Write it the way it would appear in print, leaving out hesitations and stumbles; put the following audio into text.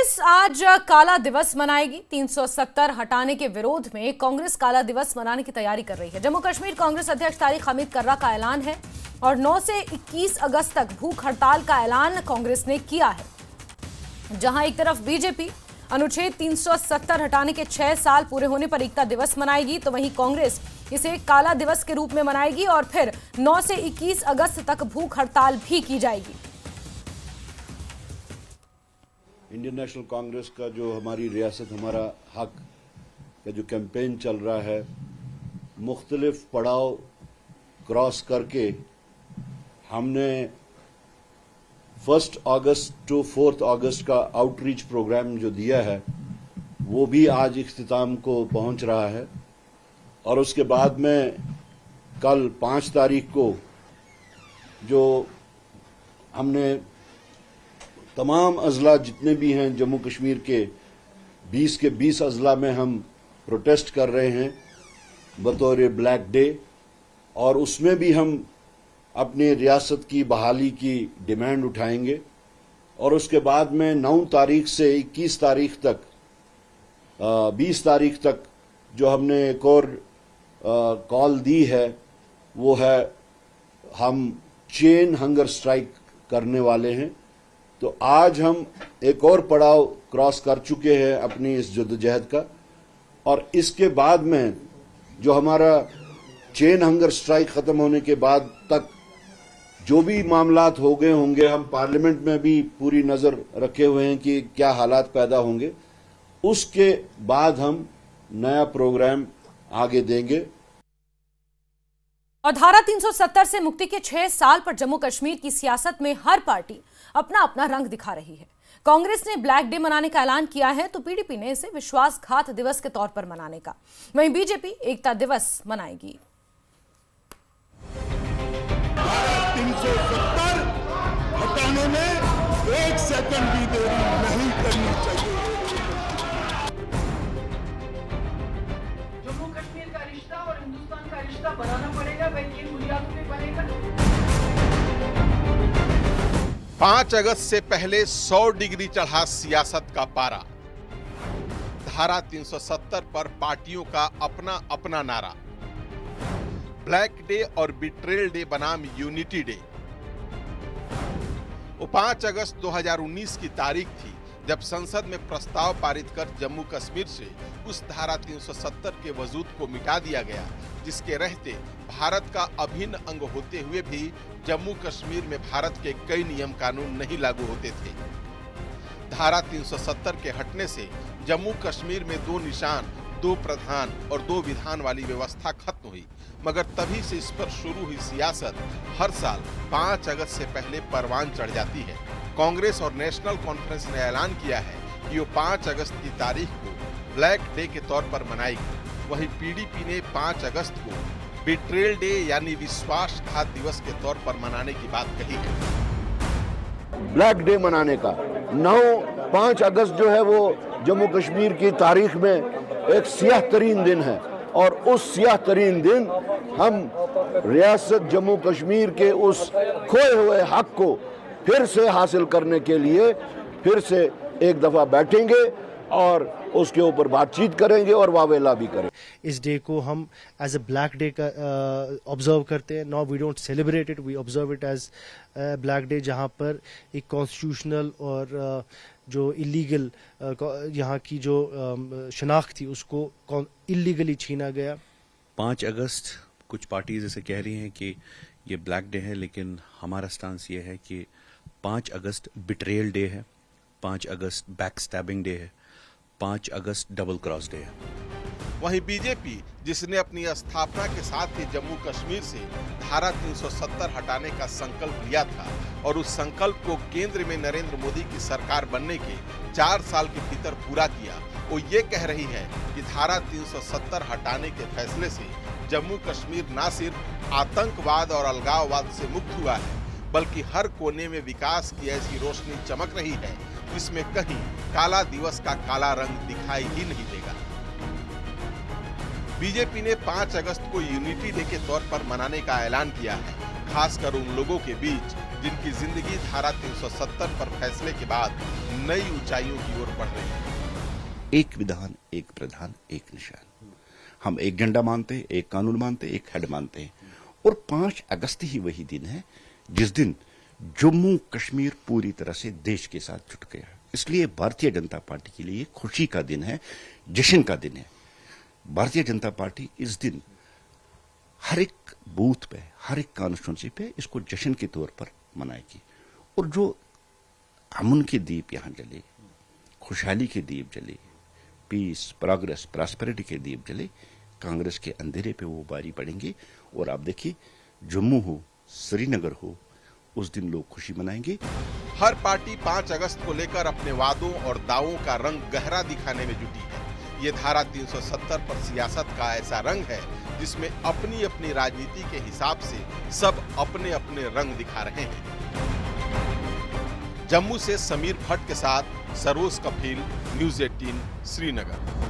कांग्रेस आज काला दिवस मनाएगी। 370 हटाने के विरोध में कांग्रेस काला दिवस मनाने की तैयारी कर रही है। जम्मू कश्मीर कांग्रेस अध्यक्ष तारिक हमीद कर्रा का ऐलान है और 9 से 21 अगस्त तक भूख हड़ताल का ऐलान कांग्रेस ने किया है। जहां एक तरफ बीजेपी अनुच्छेद 370 हटाने के 6 साल पूरे होने पर एकता दिवस मनाएगी, तो वहीं कांग्रेस इसे काला दिवस के रूप में मनाएगी और फिर 9 से 21 अगस्त तक भूख हड़ताल भी की जाएगी। इंडियन नेशनल कांग्रेस का जो हमारी रियासत हमारा हक का जो कैंपेन चल रहा है, मुख्तलिफ पड़ाव क्रॉस करके हमने 1 अगस्त टू 4 अगस्त का आउटरीच प्रोग्राम जो दिया है वो भी आज इख्तिताम को पहुंच रहा है। और उसके बाद में कल 5 तारीख को जो हमने तमाम अजला जितने भी हैं जम्मू कश्मीर के 20 अजला में हम प्रोटेस्ट कर रहे हैं बतौर ब्लैक डे, और उसमें भी हम अपनी रियासत की बहाली की डिमांड उठाएंगे। और उसके बाद में 9 तारीख से 21 तारीख तक 20 तारीख तक जो हमने एक और कॉल दी है वो है हम चेन हंगर स्ट्राइक करने वाले हैं। तो आज हम एक और पड़ाव क्रॉस कर चुके हैं अपनी इस जद्दोजहद का, और इसके बाद में जो हमारा चेन हंगर स्ट्राइक खत्म होने के बाद तक जो भी मामलात हो गए होंगे, हम पार्लियामेंट में भी पूरी नजर रखे हुए हैं कि क्या हालात पैदा होंगे। उसके बाद हम नया प्रोग्राम आगे देंगे। और धारा 370 से मुक्ति के 6 साल पर जम्मू कश्मीर की सियासत में हर पार्टी अपना अपना रंग दिखा रही है। कांग्रेस ने ब्लैक डे मनाने का ऐलान किया है तो पीडीपी ने इसे विश्वासघात दिवस के तौर पर मनाने का। वहीं बीजेपी एकता दिवस मनाएगी। 370 हटाने में 1 सेकंड भी देरी नहीं करनी चाहिए। जम्मू कश्मीर का रिश्ता और हिंदुस्तान का रिश्ता बनाना पड़ेगा, वह किन बुनियादों पे बनेगा? 5 अगस्त से पहले 100 डिग्री चढ़ा सियासत का पारा। धारा 370 पर पार्टियों का अपना अपना नारा। ब्लैक डे और बिट्रेल डे बनाम यूनिटी डे। वो 5 अगस्त 2019 की तारीख थी जब संसद में प्रस्ताव पारित कर जम्मू कश्मीर से उस धारा 370 के वजूद को मिटा दिया गया, जिसके रहते भारत का अभिन्न अंग होते हुए भी जम्मू कश्मीर में भारत के कई नियम कानून नहीं लागू होते थे। धारा 370 के हटने से जम्मू कश्मीर में 2 निशान, 2 प्रधान और 2 विधान वाली व्यवस्था खत्म हुई, मगर तभी से इस पर शुरू हुई सियासत हर साल 5 अगस्त से पहले परवान चढ़ जाती है। कांग्रेस और नेशनल कॉन्फ्रेंस ने ऐलान किया है कि वो 5 अगस्त की तारीख को ब्लैक डे के तौर पर मनाएगी। वहीं पीडीपी ने 5 अगस्त को बिट्रेल डे यानी विश्वासघात दिवस के तौर पर मनाने की बात कही है। ब्लैक डे मनाने का 5 अगस्त जो है वो जम्मू कश्मीर की तारीख में एक सियाह तरीन दिन है, और उस सियाह तरीन दिन हम रियासत जम्मू कश्मीर के उस खोए हुए हक को फिर से हासिल करने के लिए फिर से एक दफा बैठेंगे और उसके ऊपर बातचीत करेंगे और वावेला भी करेंगे। इस डे को हम एज अ ब्लैक डे का ऑब्जर्व करते हैं। Now we don't celebrate it, we observe it as black day, जहां पर एक कॉन्स्टिट्यूशनल और जो इलीगल यहाँ की जो शनाख्त थी उसको इलीगली छीना गया। 5 अगस्त कुछ पार्टीज ऐसे कह रही हैं कि ये ब्लैक डे है, लेकिन हमारा स्टांस ये है कि 5 अगस्त बिट्रेयल डे है, 5 अगस्त बैक स्टैबिंग डे है, 5 अगस्त डबल क्रॉस डे है। वहीं बीजेपी, जिसने अपनी स्थापना के साथ ही जम्मू कश्मीर से धारा 370 हटाने का संकल्प लिया था और उस संकल्प को केंद्र में नरेंद्र मोदी की सरकार बनने के 4 साल के भीतर पूरा किया, वो ये कह रही है कि धारा 370 हटाने के फैसले से जम्मू कश्मीर न सिर्फ आतंकवाद और अलगाववाद से मुक्त हुआ है, बल्कि हर कोने में विकास की ऐसी रोशनी चमक रही है जिसमें कहीं काला दिवस का काला रंग दिखाई ही नहीं देगा। बीजेपी ने 5 अगस्त को यूनिटी डे के तौर पर मनाने का ऐलान किया है, खासकर उन लोगों के बीच जिनकी जिंदगी धारा 370 पर फैसले के बाद नई ऊंचाइयों की ओर बढ़ रही है। एक विधान, एक प्रधान, एक निशान। हम एक झंडा मानते हैं, एक कानून मानते हैं, एक हेड मानते हैं। और 5 अगस्त ही वही दिन है जिस दिन जम्मू कश्मीर पूरी तरह से देश के साथ जुट गया। इसलिए भारतीय जनता पार्टी के लिए खुशी का दिन है, जश्न का दिन है। भारतीय जनता पार्टी इस दिन हर एक बूथ पे, हर एक कॉन्स्टिट्यूंसी पे इसको जश्न के तौर पर मनाएगी। और जो अमन के दीप यहां जले, खुशहाली के दीप जले, पीस, प्रोग्रेस, प्रॉस्पेरिटी के दीप जले, कांग्रेस के अंधेरे पे वो बारी पड़ेंगे। और आप देखिए, जम्मू हो, श्रीनगर हो, उस दिन लोग खुशी मनाएंगे। हर पार्टी 5 अगस्त को लेकर अपने वादों और दावों का रंग गहरा दिखाने में जुटी है। ये धारा 370 पर सियासत का ऐसा रंग है जिसमें अपनी अपनी राजनीति के हिसाब से सब अपने अपने रंग दिखा रहे हैं। जम्मू से समीर भट्ट के साथ सरोज कफील, न्यूज़ 18 श्रीनगर।